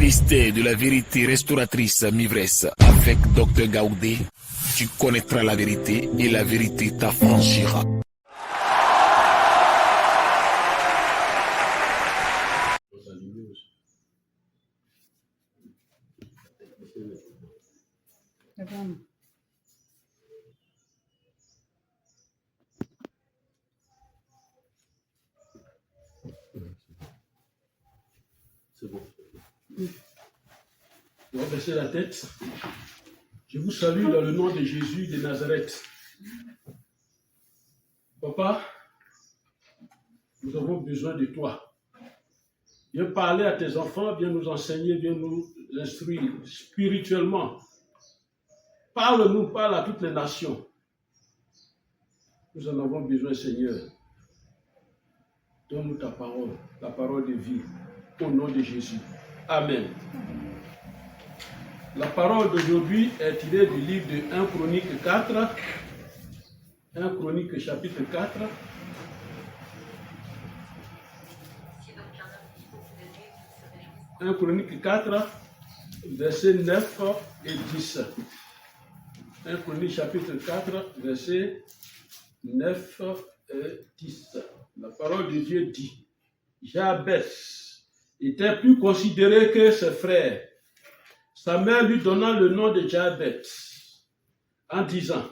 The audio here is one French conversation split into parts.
Ministère de la vérité restauratrice Mivresse avec Dr Gaoudé, tu connaîtras la vérité et la vérité t'affranchira. C'est bon. On va baisser la tête. Je vous salue dans le nom de Jésus de Nazareth. Papa, nous avons besoin de toi. Viens parler à tes enfants, viens nous enseigner, viens nous instruire spirituellement. Parle-nous, parle à toutes les nations. Nous en avons besoin, Seigneur. Donne-nous ta parole, la parole de vie, au nom de Jésus. Amen. La parole d'aujourd'hui est tirée du livre de 1 Chronique 4. 1 Chronique chapitre 4. « 1 Chronique 4, versets 9 et 10. 1 Chronique chapitre 4, versets 9 et 10. La parole de Dieu dit, Jabès était plus considéré que ses frères. Sa mère lui donna le nom de Jabès en disant,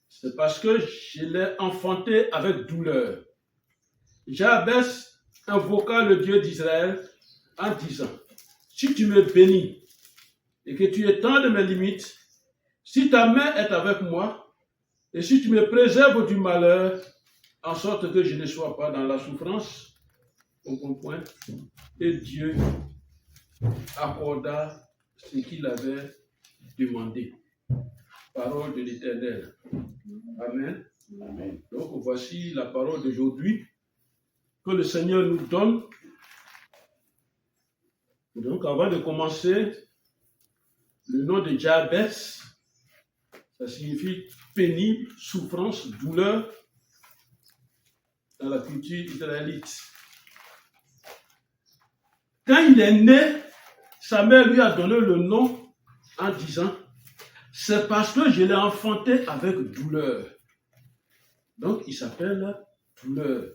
c'est parce que je l'ai enfanté avec douleur. Jabès invoqua le Dieu d'Israël en disant, si tu me bénis et que tu étends de mes limites, si ta main est avec moi et si tu me préserves du malheur, en sorte que je ne sois pas dans la souffrance, au bon point, et Dieu accorda ce qu'il avait demandé. Parole de l'Éternel. Amen. Amen. Donc voici la parole d'aujourd'hui que le Seigneur nous donne. Donc avant de commencer, le nom de Jabès, ça signifie pénible, souffrance, douleur dans la culture israélite. Quand il est né, sa mère lui a donné le nom en disant, c'est parce que je l'ai enfanté avec douleur. Donc il s'appelle douleur.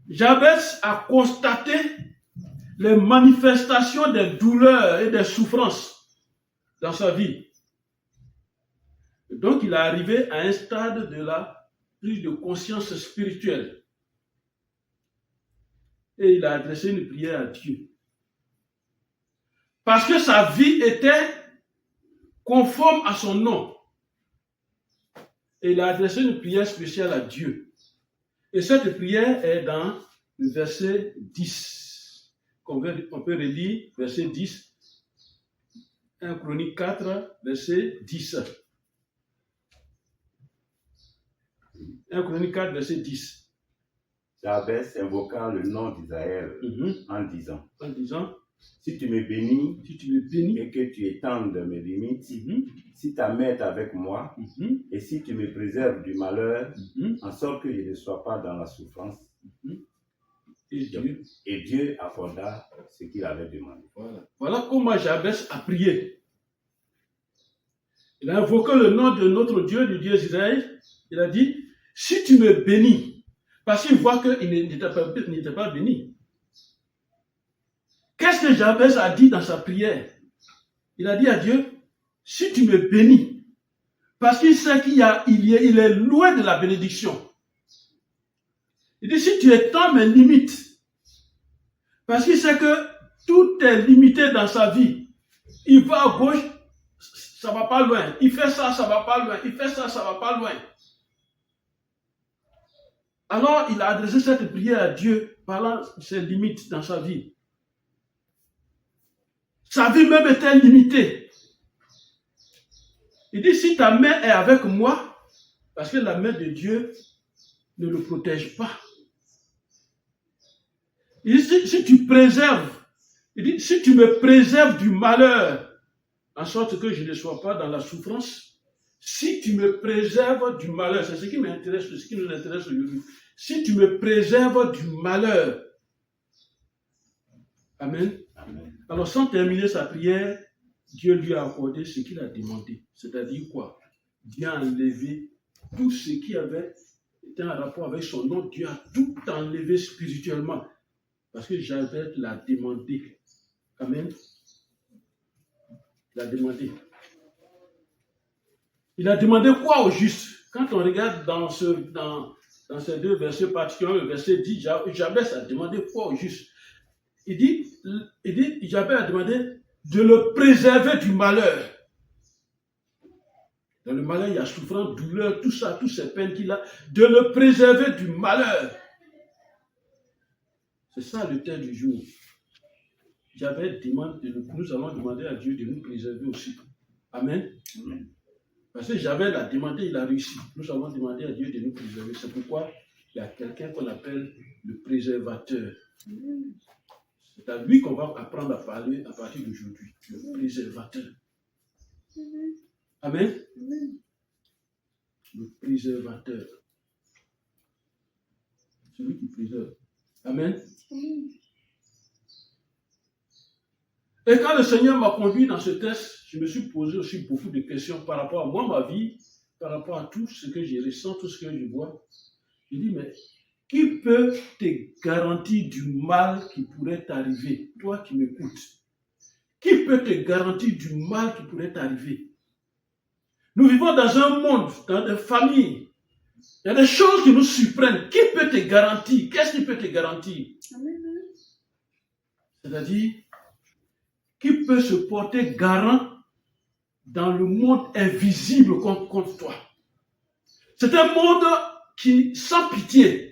Jabès a constaté les manifestations des douleurs et des souffrances dans sa vie. Donc il est arrivé à un stade de la prise de conscience spirituelle. Et il a adressé une prière à Dieu. Parce que sa vie était conforme à son nom. Et il a adressé une prière spéciale à Dieu. Et cette prière est dans le verset 10. On peut relire verset 10. 1 Chronique 4, verset 10. 1 Chronique 4, verset 10. Jabès invoqua le nom d'Israël en disant, si tu me bénis et que tu étendes mes limites, si ta main est avec moi et si tu me préserves du malheur, en sorte que je ne sois pas dans la souffrance, et Dieu accorda ce qu'il avait demandé. Voilà comment Jabès a prié. Il a invoqué le nom de notre Dieu, du Dieu d'Israël. Il a dit, si tu me bénis, parce qu'il voit qu'il n'était pas béni. Qu'est-ce que Jabès a dit dans sa prière? Il a dit à Dieu, si tu me bénis, parce qu'il sait qu'il est loin de la bénédiction. Il dit, si tu étends mes limites, parce qu'il sait que tout est limité dans sa vie. Il va à gauche, ça ne va pas loin. Il fait ça, ça ne va pas loin. Il fait ça, ça ne va pas loin. Alors, il a adressé cette prière à Dieu, parlant de ses limites dans sa vie. Sa vie même était limitée. Il dit, si ta main est avec moi, parce que la main de Dieu ne le protège pas. Il dit, si tu préserves, il dit, si tu me préserves du malheur, en sorte que je ne sois pas dans la souffrance, si tu me préserves du malheur, c'est ce qui m'intéresse, ce qui nous intéresse aujourd'hui. Si tu me préserves du malheur, amen. Amen. Alors, sans terminer sa prière, Dieu lui a accordé ce qu'il a demandé. C'est-à-dire quoi? Dieu a enlevé tout ce qui avait été en rapport avec son nom. Dieu a tout enlevé spirituellement. Parce que Jabez l'a demandé. Amen. Il a demandé. Il a demandé quoi au juste? Quand on regarde dans ces deux versets particuliers, le verset 10, Jabez a demandé quoi au juste? Il dit, Jabez a demandé de le préserver du malheur. Dans le malheur, il y a souffrance, douleur, tout ça, toutes ces peines qu'il a, de le préserver du malheur. C'est ça le thème du jour. Jabez demande, nous allons demander à Dieu de nous préserver aussi. Amen. Amen. Parce que Jabez l'a demandé, il a réussi. Nous allons demander à Dieu de nous préserver. C'est pourquoi il y a quelqu'un qu'on appelle le préservateur. C'est à lui qu'on va apprendre à parler à partir d'aujourd'hui. Le préservateur. Amen. Le préservateur. Celui qui préserve. Amen. Et quand le Seigneur m'a conduit dans ce test, je me suis posé aussi beaucoup de questions par rapport à moi, ma vie, par rapport à tout ce que je ressens, tout ce que je vois. Je dis, mais qui peut te garantir du mal qui pourrait t'arriver, toi qui m'écoutes? Qui peut te garantir du mal qui pourrait t'arriver? Nous vivons dans un monde, dans des familles. Il y a des choses qui nous surprennent. Qui peut te garantir? Qu'est-ce qui peut te garantir? C'est-à-dire, qui peut se porter garant dans le monde invisible contre toi? C'est un monde qui, sans pitié,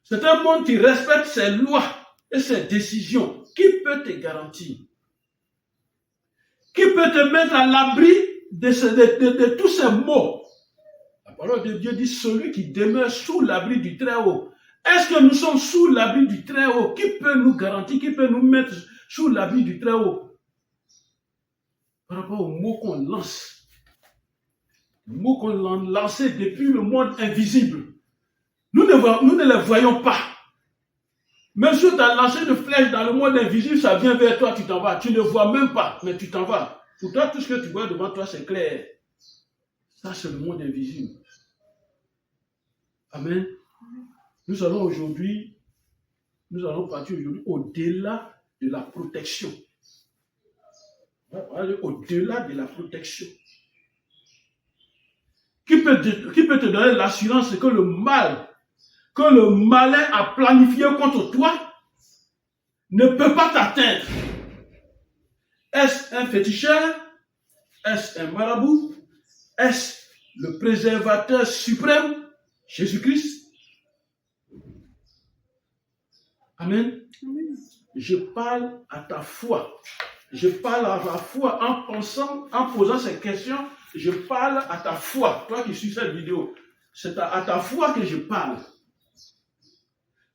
c'est un monde qui respecte ses lois et ses décisions. Qui peut te garantir? Qui peut te mettre à l'abri de tous ces maux? La parole de Dieu dit, celui qui demeure sous l'abri du Très-Haut. Est-ce que nous sommes sous l'abri du Très-Haut? Qui peut nous garantir, qui peut nous mettre sous l'abri du Très-Haut? Par rapport aux mots qu'on lance. Les mots qu'on a lancés depuis le monde invisible. Nous ne les voyons pas. Même si tu as lancé de flèches dans le monde invisible, ça vient vers toi, tu t'en vas. Tu ne vois même pas, mais tu t'en vas. Pour toi, tout ce que tu vois devant toi, c'est clair. Ça, c'est le monde invisible. Amen. Nous allons partir aujourd'hui au-delà de la protection. Au-delà de la protection. Qui peut te donner l'assurance que le mal, que le malin a planifié contre toi, ne peut pas t'atteindre? Est-ce un féticheur? Est-ce un marabout? Est-ce le préservateur suprême, Jésus-Christ? Amen. Je parle à ta foi. Je parle à ta foi en pensant, en posant ces questions. Je parle à ta foi. Toi qui suis cette vidéo, c'est à ta foi que je parle.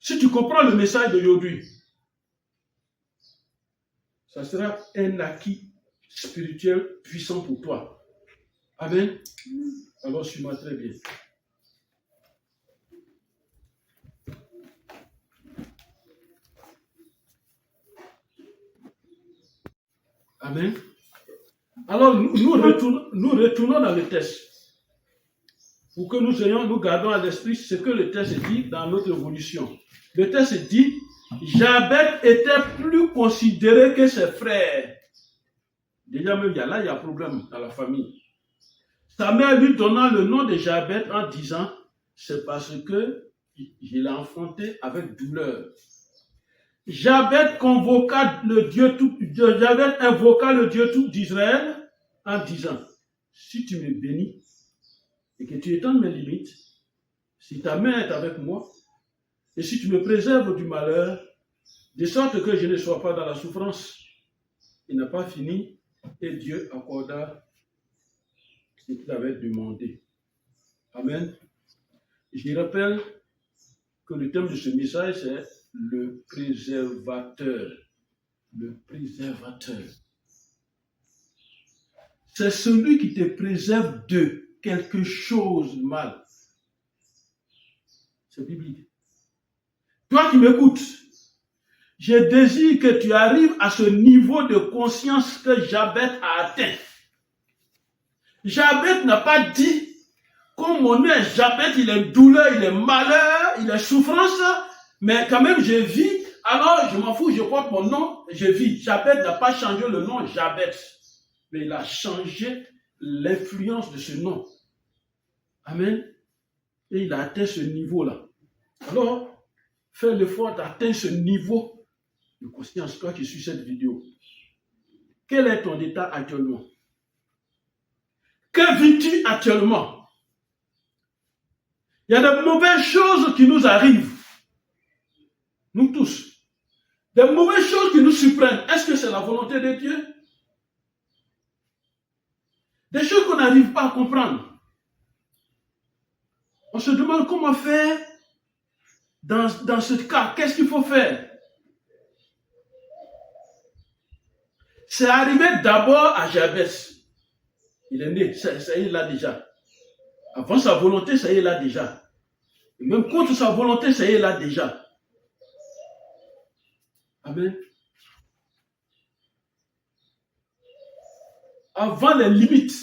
Si tu comprends le message d'aujourd'hui, ça sera un acquis spirituel puissant pour toi. Amen. Alors, suis-moi très bien. Amen. Alors, nous retournons dans le texte. Pour que nous gardons à l'esprit ce que le texte dit dans notre évolution. Le texte dit, Jabez était plus considéré que ses frères. Déjà même, il y a problème dans la famille. Sa mère lui donnant le nom de Jabez en disant, c'est parce que je l'ai enfanté avec douleur. Jabez invoqua le Dieu tout d'Israël en disant, si tu me bénis et que tu étends mes limites, si ta main est avec moi, et si tu me préserves du malheur, de sorte que je ne sois pas dans la souffrance, il n'a pas fini, et Dieu accorda ce qu'il avait demandé. Amen. Je rappelle que le thème de ce message, c'est le préservateur. Le préservateur. C'est celui qui te préserve de quelque chose de mal. C'est biblique. Toi qui m'écoutes, Je désire que tu arrives à ce niveau de conscience que Jabez a atteint. Jabez n'a pas dit, comme mon nom est Jabez, il est douleur, il est malheur, il est souffrance, mais quand même je vis, alors je m'en fous, je porte mon nom, je vis. Jabez n'a pas changé le nom Jabez, mais il a changé l'influence de ce nom. Amen. Et il a atteint ce niveau-là. Alors, fais l'effort d'atteindre ce niveau de conscience, toi qui suis cette vidéo. Quel est ton état actuellement? Que vis-tu actuellement? Il y a de mauvaises choses qui nous arrivent. Nous tous. Des mauvaises choses qui nous surprennent. Est-ce que c'est la volonté de Dieu? Des choses qu'on n'arrive pas à comprendre. On se demande comment faire dans ce cas. Qu'est-ce qu'il faut faire? C'est arrivé d'abord à Jabez. Il est né, ça y est là déjà. Avant sa volonté, ça y est là déjà. Et même contre sa volonté, ça y est là déjà. Amen. Avant les limites,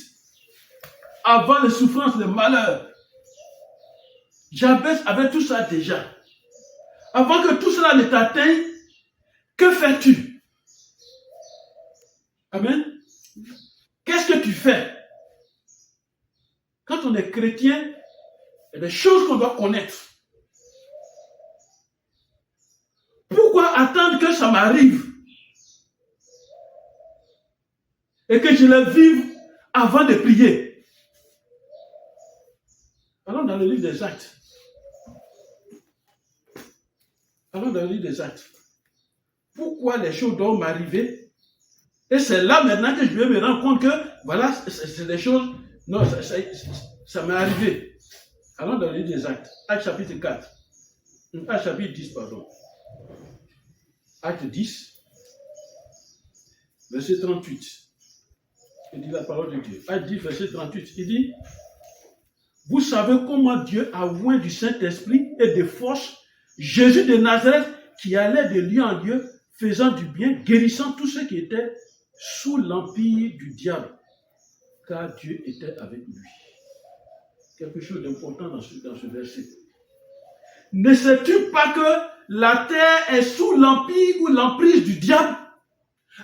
avant les souffrances, les malheurs, Jabez avait tout ça déjà. Avant que tout cela ne t'atteigne, que fais-tu? Amen. Qu'est-ce que tu fais? Quand on est chrétien, il y a des choses qu'on doit connaître. Pourquoi attendre que ça m'arrive et que je le vive avant de prier? Allons dans le livre des Actes. Allons dans le livre des Actes. Pourquoi les choses doivent m'arriver? Et c'est là maintenant que je vais me rendre compte que, voilà, c'est des choses, non, ça m'est arrivé. Allons dans le livre des Actes. Actes chapitre 4. Actes chapitre 10, pardon. Acte 10, verset 38. Il dit la parole de Dieu. Acte 10, verset 38. Il dit, vous savez comment Dieu a oint du Saint-Esprit et de force Jésus de Nazareth qui allait de lieu en lieu, faisant du bien, guérissant tous ceux qui étaient sous l'empire du diable, car Dieu était avec lui. Quelque chose d'important dans ce verset. Ne sais-tu pas que la terre est sous l'empire ou l'emprise du diable?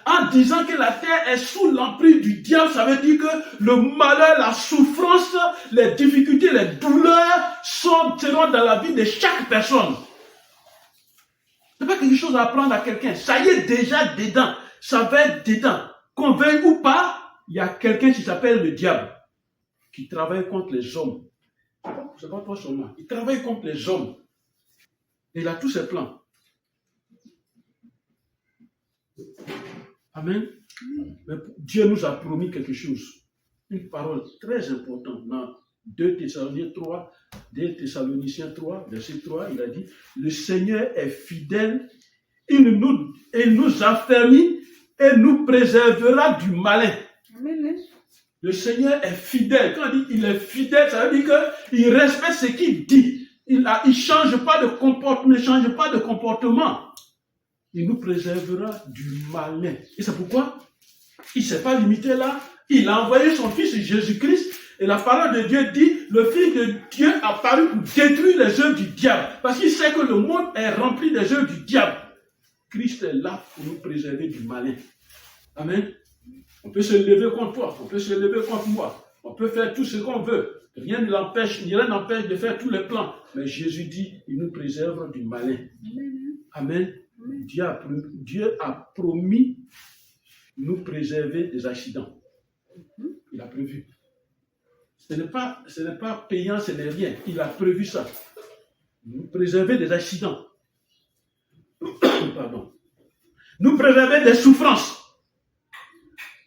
En disant que la terre est sous l'emprise du diable, ça veut dire que le malheur, la souffrance, les difficultés, les douleurs seront dans la vie de chaque personne. Ce n'est pas quelque chose à apprendre à quelqu'un. Ça y est déjà dedans. Ça va être dedans. Qu'on veuille ou pas, il y a quelqu'un qui s'appelle le diable, qui travaille contre les hommes. C'est pas toi seulement. Il travaille contre les hommes. Et il a tous ses plans. Amen. Mais Dieu nous a promis quelque chose. Une parole très importante. Dans 2 Thessaloniciens 3, verset 3, il a dit, le Seigneur est fidèle, il nous affermit et nous préservera du malin. Amen. Le Seigneur est fidèle. Quand on dit il est fidèle, ça veut dire qu'il respecte ce qu'il dit. Il ne change pas de comportement. Il nous préservera du malin. Et c'est pourquoi il ne s'est pas limité là. Il a envoyé son fils Jésus-Christ. Et la parole de Dieu dit, le Fils de Dieu a paru pour détruire les œuvres du diable. Parce qu'il sait que le monde est rempli des œuvres du diable. Christ est là pour nous préserver du malin. Amen. On peut se lever contre toi, on peut se lever contre moi. On peut faire tout ce qu'on veut. Rien n'empêche de faire tous les plans. Mais Jésus dit, il nous préserve du malin. Amen. Dieu a promis nous préserver des accidents. Il a prévu. Ce n'est pas payant, ce n'est rien. Il a prévu ça. Nous préserver des accidents. Pardon. Nous préserver des souffrances.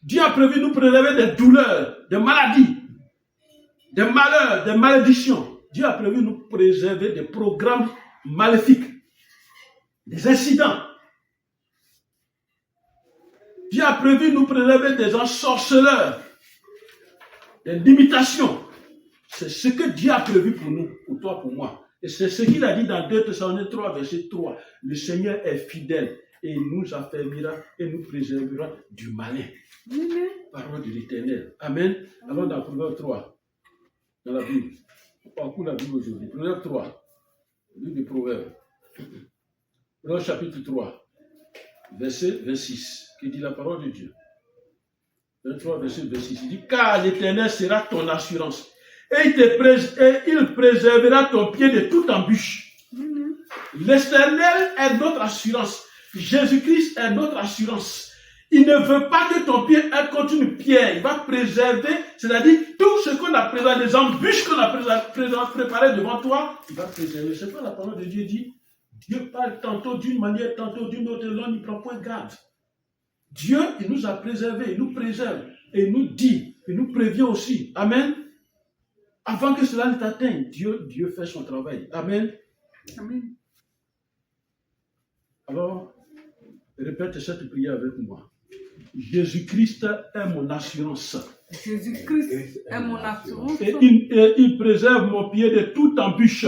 Dieu a prévu nous préserver des douleurs, des maladies, des malheurs, des malédictions. Dieu a prévu nous préserver des programmes maléfiques, des incidents. Dieu a prévu nous préserver des ensorceleurs, des limitations. C'est ce que Dieu a prévu pour nous, pour toi, pour moi. Et c'est ce qu'il a dit dans 2 Thessaloniciens 3, verset 3. Le Seigneur est fidèle. et nous affermira et nous préservera du malin. Amen. Parole de l'Éternel. Amen. Allons dans Proverbe 3, dans la Bible. On parcourt la Bible aujourd'hui. Proverbe 3, le livre de Proverbe. Proverbe chapitre 3, verset 26, qui dit la parole de Dieu. 23, verset 26, il dit, car l'Éternel sera ton assurance, et il préservera ton pied de toute embûche. L'Éternel est notre assurance. Jésus-Christ est notre assurance. Il ne veut pas que ton pied contre une pierre. Il va préserver, c'est-à-dire tout ce qu'on a préparé, les embûches qu'on a préparées devant toi, il va préserver. C'est pas la parole de Dieu dit. Dieu parle tantôt d'une manière, tantôt d'une autre, l'on n'y prend point garde. Dieu, il nous a préservés, il nous préserve, et il nous dit, il nous prévient aussi. Amen. Avant que cela ne t'atteigne, Dieu fait son travail. Amen. Amen. Alors, répète cette prière avec moi. Jésus-Christ est mon assurance. Jésus-Christ est mon assurance. Et il préserve mon pied de toute embûche.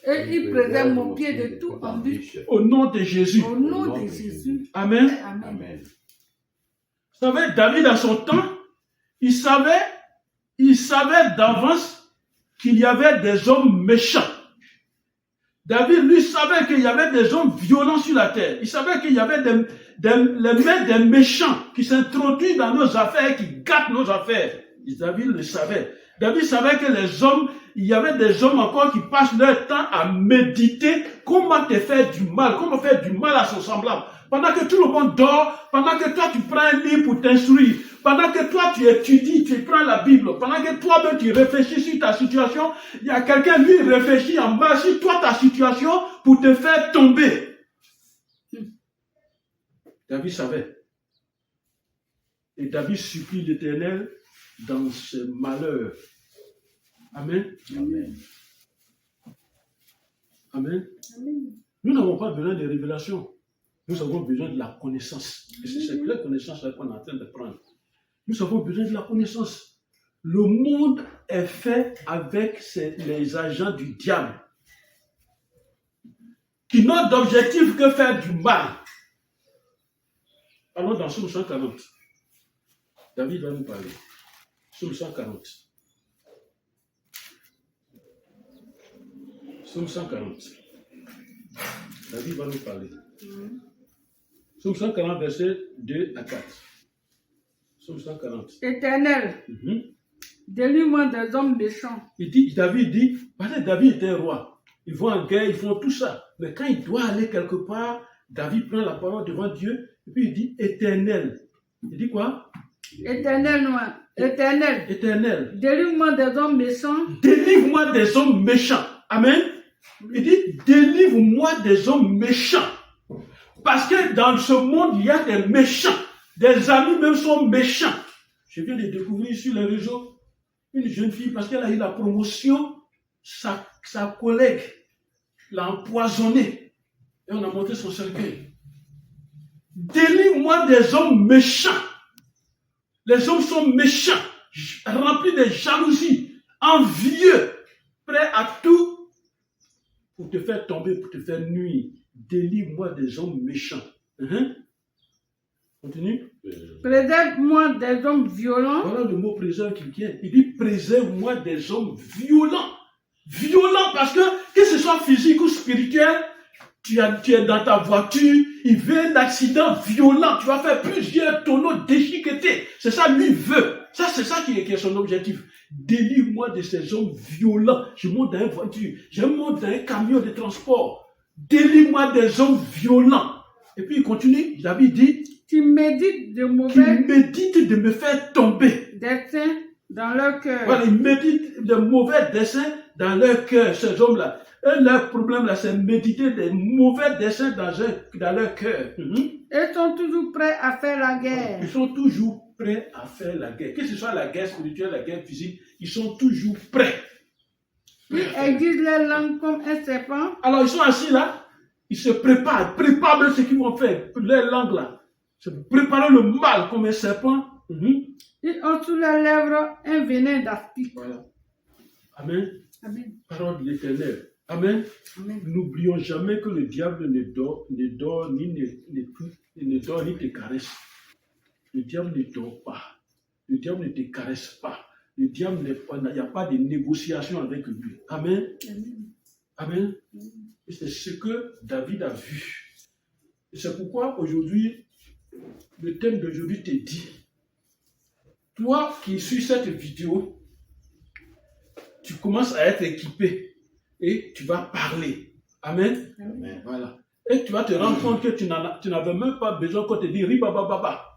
Et il préserve mon pied de toute embûche. Au nom de Jésus. Au nom de Jésus. Amen. Amen. Vous savez, David, à son temps, il savait d'avance qu'il y avait des hommes méchants. David, lui, savait qu'il y avait des hommes violents sur la terre. Il savait qu'il y avait des méchants qui s'introduisent dans nos affaires, qui gâtent nos affaires. David le savait. David savait que il y avait des hommes encore qui passent leur temps à méditer comment te faire du mal, comment faire du mal à son semblable. Pendant que tout le monde dort, pendant que toi tu prends un livre pour t'instruire, pendant que toi tu étudies, tu prends la Bible, pendant que toi-même tu réfléchis sur ta situation, il y a quelqu'un lui réfléchit en bas sur toi ta situation pour te faire tomber. David savait. Et David supplie l'Éternel dans ce malheur. Amen. Amen. Amen. Amen. Nous n'avons pas besoin de révélation. Nous avons besoin de la connaissance. Et c'est cette connaissance-là qu'on est en train de prendre. Nous avons besoin de la connaissance. Le monde est fait avec les agents du diable qui n'ont d'objectif que faire du mal. Allons dans Psaume 140. David va nous parler. Psaume 140. Psaume 140. David va nous parler. Psaume 140, versets 2 à 4. Psaume 140. Éternel, délivre-moi des hommes méchants. David dit, parce que David était roi. Ils vont en guerre, ils font tout ça. Mais quand il doit aller quelque part, David prend la parole devant Dieu, et puis il dit, Éternel. Il dit quoi? Éternel, Éternel. Éternel. Délivre-moi des hommes méchants. Délivre-moi des hommes méchants. Amen. Il dit, délivre-moi des hommes méchants. Parce que dans ce monde, il y a des méchants. Des amis même sont méchants. Je viens de découvrir sur les réseaux une jeune fille, parce qu'elle a eu la promotion, sa collègue l'a empoisonnée. Et on a montré son cercueil. Délivre-moi des hommes méchants. Les hommes sont méchants, remplis de jalousie, envieux, prêts à tout pour te faire tomber, pour te faire nuire. Délivre-moi des hommes méchants. Continue. Préserve-moi des hommes violents. Voilà le mot préserve qui vient. Il dit préserve-moi des hommes violents. Violents parce que ce soit physique ou spirituel, tu es dans ta voiture, il veut un accident violent, tu vas faire plusieurs tonneaux déchiquetés. C'est ça lui veut. Ça, c'est ça qui est son objectif. Délivre-moi de ces hommes violents. Je monte dans une voiture, je monte dans un camion de transport. Délivre-moi des hommes violents. Et puis il continue, David dit, qui méditent de me faire tomber. Desseins dans leur cœur. Voilà, ils méditent de mauvais desseins dans leur cœur, ces hommes-là. Et leur problème là, c'est méditer des mauvais desseins dans leur cœur. Ils sont toujours prêts à faire la guerre. Ils sont toujours prêts à faire la guerre. Que ce soit la guerre spirituelle, la guerre physique, ils sont toujours prêts. Ils aiguisent leur langue comme un serpent. Alors ils sont assis là, ils se préparent même ce qu'ils vont faire. Leur langue là, se préparer le mal comme un serpent. Ils ont sous leurs lèvres un venin d'aspic. Voilà. Amen. Amen. Parole de l'Éternel. Amen. Amen. N'oublions jamais que le diable ne dort ni ne Il ne dort ni te caresse. Le diable ne dort pas. Le diable ne te caresse pas. Le diable il n'y a pas de négociation avec lui. Amen. Amen. Et c'est ce que David a vu. Et c'est pourquoi aujourd'hui, le thème d'aujourd'hui te dit, toi qui suis cette vidéo, tu commences à être équipé et tu vas parler. Amen. Amen. Voilà. Et tu vas te rendre compte que tu n'avais même pas besoin qu'on te dise ribababa.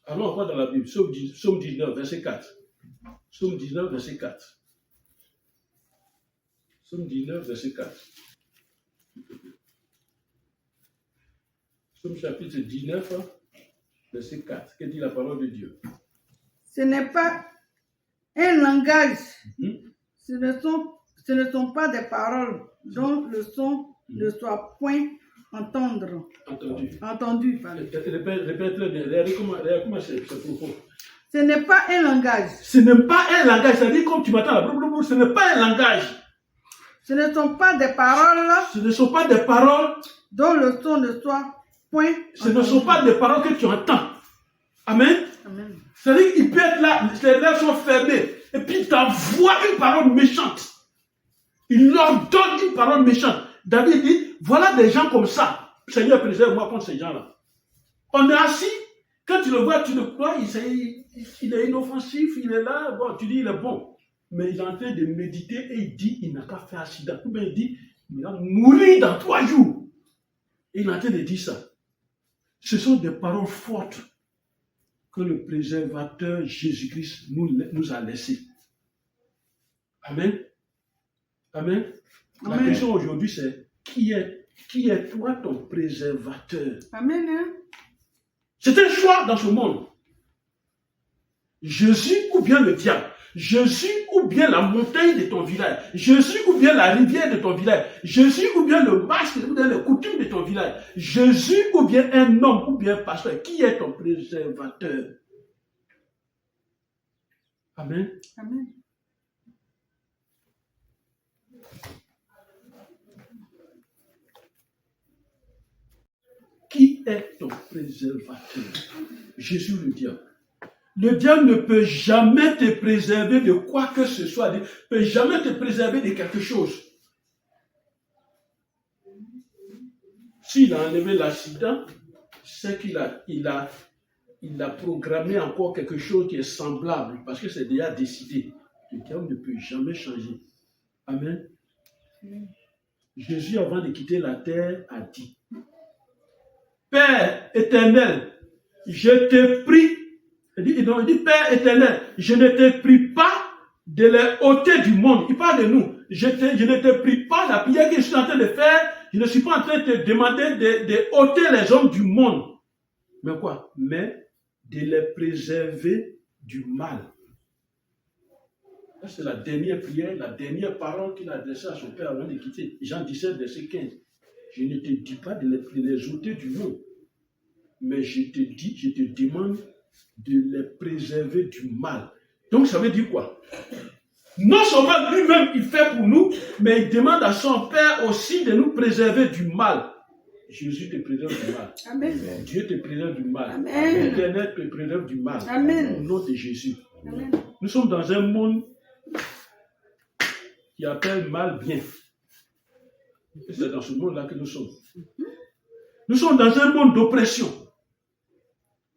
Allons encore dans la Bible, Psaume 19, verset 4. Psaume 19, verset 4. Psaume 19, verset 4. Psaume chapitre 19, verset 4. Que dit la parole de Dieu? Ce n'est pas un langage. Ce ne sont pas des paroles dont le son ne soit point entendu. Pardon. Répète-le bien. Comment c'est ce propos? Ce n'est pas un langage. Ce n'est pas un langage. C'est-à-dire, comme tu m'attends là, ce n'est pas un langage. Ce ne sont pas des paroles. Ce ne sont pas des paroles dont le son ne soit point Ce ne sont pas des paroles que tu entends. Amen. Amen. C'est-à-dire qu'il peut être là, les lèvres sont fermées, et puis il t'envoie une parole méchante. Il leur donne une parole méchante. David dit, voilà des gens comme ça. Seigneur, préserve-moi contre ces gens-là. On est assis, quand tu le vois, tu le crois, il est inoffensif, il est là, bon, tu dis, il est bon. Mais il est en train de méditer et il dit, il n'a pas fait accident. Ou bien il dit, il va mourir dans 3 jours. Et il est en train de dire ça. Ce sont des paroles fortes que le préservateur Jésus-Christ nous a laissées. Amen. Amen. La Amen. question aujourd'hui, c'est qui est toi ton préservateur? Amen. Hein? C'est un choix dans ce monde. Jésus ou bien le diable. Jésus ou bien la montagne de ton village. Jésus ou bien la rivière de ton village. Jésus ou bien le masque ou bien les coutumes de ton village. Jésus ou bien un homme ou bien un pasteur. Qui est ton préservateur? Amen. Amen. Qui est ton préservateur? Jésus ou le diable? Le diable ne peut jamais te préserver de quoi que ce soit. Il ne peut jamais te préserver de quelque chose. S'il a enlevé l'accident, c'est qu'il a programmé encore quelque chose qui est semblable, parce que c'est déjà décidé. Le diable ne peut jamais changer. Amen. Jésus, avant de quitter la terre, a dit, Père éternel, je te prie. Il dit, Père éternel, je ne te prie pas de les ôter du monde. Il parle de nous. Je ne te prie pas, la prière que je suis en train de faire, je ne suis pas en train de te demander de ôter les hommes du monde. Mais quoi? Mais de les préserver du mal. C'est la dernière prière, la dernière parole qu'il a adressée à son Père avant de quitter. Jean 17, verset 15. Je ne te dis pas de les ôter du monde, mais je te demande de les préserver du mal. Donc ça veut dire quoi? Non seulement lui-même il fait pour nous, mais il demande à son Père aussi de nous préserver du mal. Jésus te préserve du mal. Amen. Dieu te préserve du mal. Amen. L'Éternel te préserve du mal. Amen. Au nom de Jésus. Amen. Nous sommes dans un monde qui appelle mal bien. Et c'est dans ce monde-là que nous sommes. Nous sommes dans un monde d'oppression,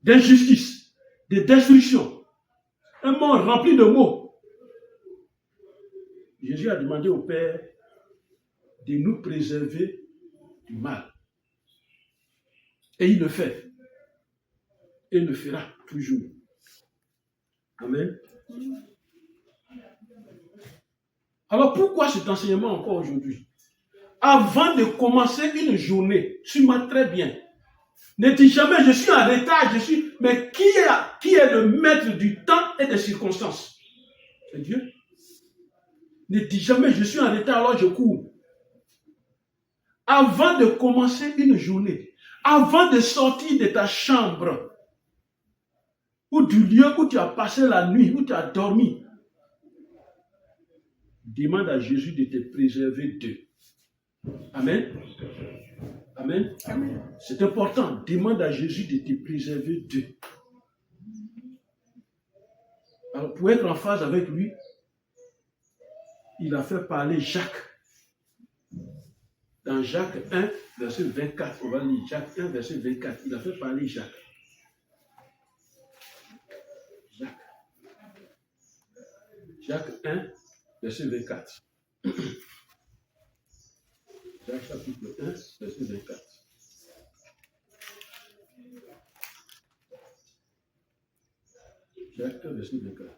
d'injustice, de destruction. Un monde rempli de maux. Jésus a demandé au Père de nous préserver du mal. Et il le fait. Et il le fera toujours. Amen. Alors pourquoi cet enseignement encore aujourd'hui? Avant de commencer une journée, suis-moi très bien. Ne dis jamais, je suis en retard, mais qui est le maître du temps et des circonstances? C'est Dieu. Ne dis jamais, je suis en retard, alors je cours. Avant de commencer une journée, avant de sortir de ta chambre, ou du lieu où tu as passé la nuit, où tu as dormi, demande à Jésus de te préserver d'eux. Amen. Amen. Amen. C'est important. Demande à Jésus de te préserver d'eux. Alors, pour être en phase avec lui, il a fait parler Jacques. Dans Jacques 1, verset 24, on va lire Jacques 1, verset 24. Il a fait parler Jacques. Jacques 1, verset 24. Jacques chapitre 1, verset 24. Jacques 1, verset 24.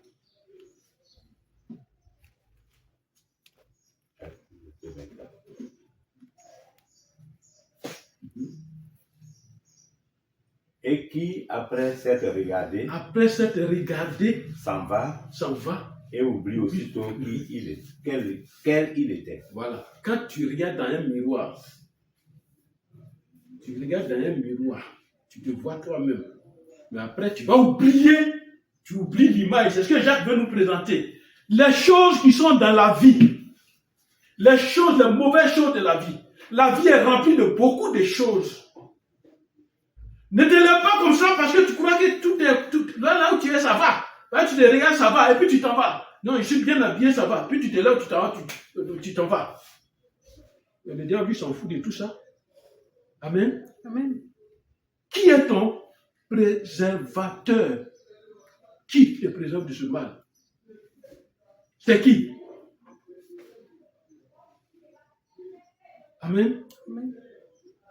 Et qui, après s'être regardé, s'en va, et oublie aussitôt quel il était. Voilà. Quand tu regardes dans un miroir, tu te vois toi-même. Mais après, tu vas oublier, tu oublies l'image. C'est ce que Jacques veut nous présenter. Les choses qui sont dans la vie, les mauvaises choses de la vie. La vie est remplie de beaucoup de choses. Ne te lève pas comme ça parce que tu crois que tout est... Là où tu es, ça va. Là, tu te regardes, ça va, et puis tu t'en vas. Non, je suis bien habillé, ça va. Puis tu te lèves, tu t'en vas. Mais le diable, lui, s'en fout de tout ça. Amen. Amen. Qui est ton préservateur? Qui te préserve de ce mal? C'est qui? Amen. Amen.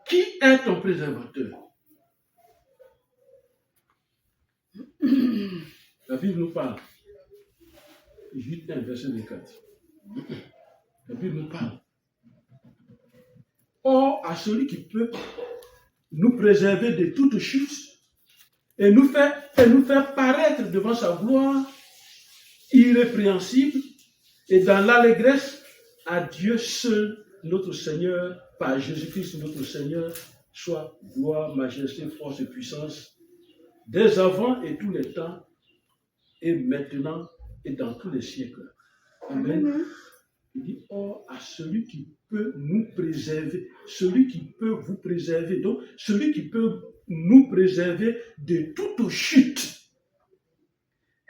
Qui est ton préservateur? La Bible nous parle. Jude 1, verset 24. La Bible nous parle. Or, à celui qui peut nous préserver de toute chute et nous faire paraître devant sa gloire irrépréhensible et dans l'allégresse, à Dieu seul, notre Seigneur, par Jésus-Christ notre Seigneur, soit gloire, majesté, force et puissance, dès avant et tous les temps, et maintenant et dans tous les siècles. Amen. Amen. Il dit, or, à celui qui peut nous préserver, celui qui peut vous préserver, donc celui qui peut nous préserver de toute chute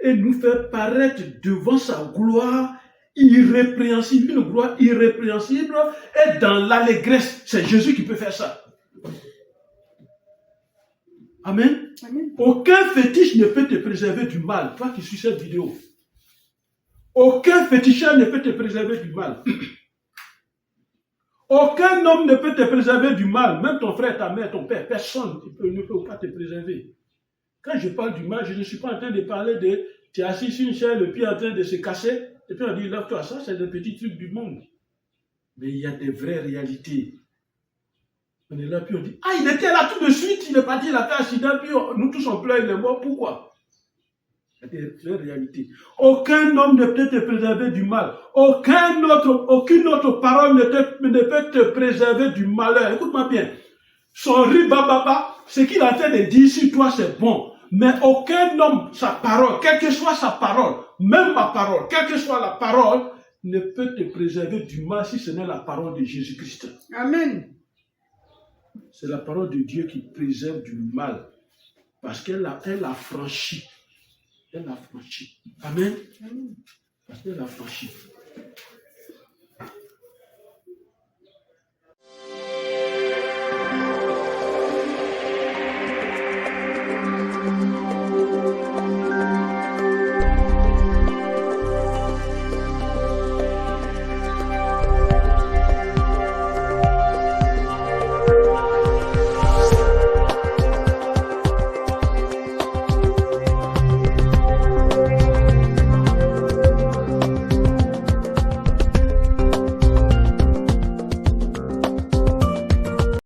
et nous faire paraître devant sa gloire irrépréhensible, une gloire irrépréhensible, et dans l'allégresse. C'est Jésus qui peut faire ça. Amen. Amen. Aucun fétiche ne peut te préserver du mal. Toi qui suis cette vidéo. Aucun féticheur ne peut te préserver du mal. Aucun homme ne peut te préserver du mal. Même ton frère, ta mère, ton père, personne ne peut pas te préserver. Quand je parle du mal, je ne suis pas en train de parler de tu es assis sur une chaise, le pied en train de se casser, et puis on dit lève-toi. Ça, c'est des petits trucs du monde. Mais il y a des vraies réalités. On est là, puis on dit ah, il était là tout de suite, il est parti, il a fait un accident, puis nous tous on pleure, il est mort. Pourquoi? Il y a des vraies réalités. Aucun homme ne peut te préserver du mal. Aucune autre parole ne peut te préserver du malheur. Écoute-moi bien. Son ribababa, ce qu'il est en train de dire sur toi, c'est bon. Mais aucun homme, sa parole, quelle que soit sa parole, même ma parole, quelle que soit la parole, ne peut te préserver du mal si ce n'est la parole de Jésus-Christ. Amen. C'est la parole de Dieu qui préserve du mal. Parce qu'elle a franchi. Elle a franchi. Amen. Parce qu'elle a franchi.